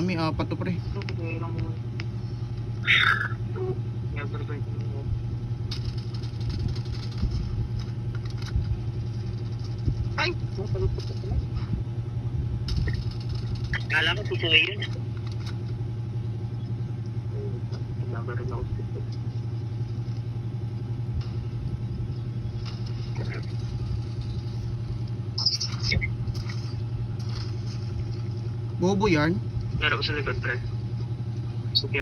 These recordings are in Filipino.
dami, apat to pre. Ay! Kala ko susuwi yun. Bobo yarn. Laro ko sa likod, pre. Sige.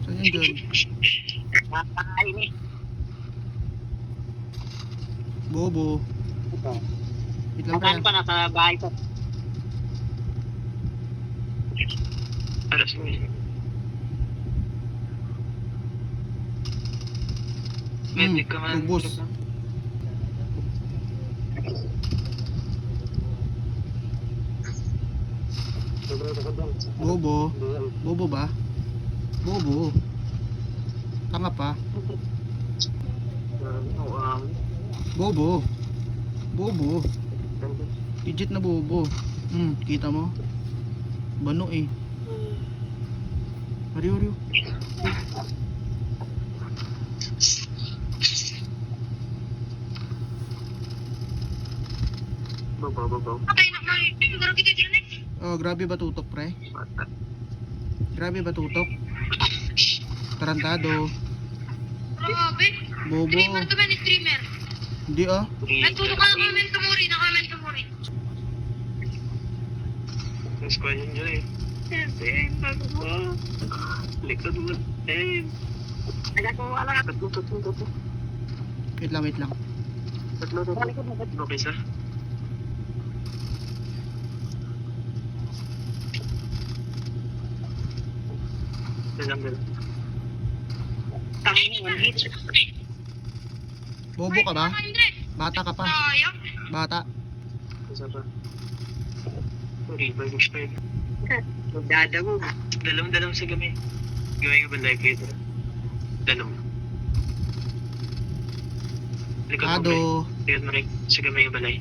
Saan yun dyan? Nakakain eh. Bobo. Wait lang Saan pre. pa nasa bahay ko? Alas mo yun. Medic ka man. Ubos. Bobo. Bobo ba? Bobo. Tanga pa. Bobo. Bobo. Legit na bobo. Kita mo? Bano eh. Ariyo. Babaw. Patay na mga siguro kita dyan eh. Oh, grabe ba tutok pre? Grabe ba tutok? Tarantado. Grabe. Bobo. Streamer to man, streamer. Hindi ah. Nagtulog ka na comment to Mori, na-comment to Mori. Ang squad yun dyan eh. Sen, bago mo. Likod mo. Sen. Nagagawa lang. Tatlo. Wait lang. Tatlo. Okay, sir. Dalang. Tangin mo, hit. Bobo ka ba? Bata ka pa. Sayang. Bata. Isa pa. River gusto yun. Magdadamo. Dalawang sa gamay. Gawin ko ba live kayo? Dalawang. Likod mo, Ado. Likod mo rin sa gamay yung balay.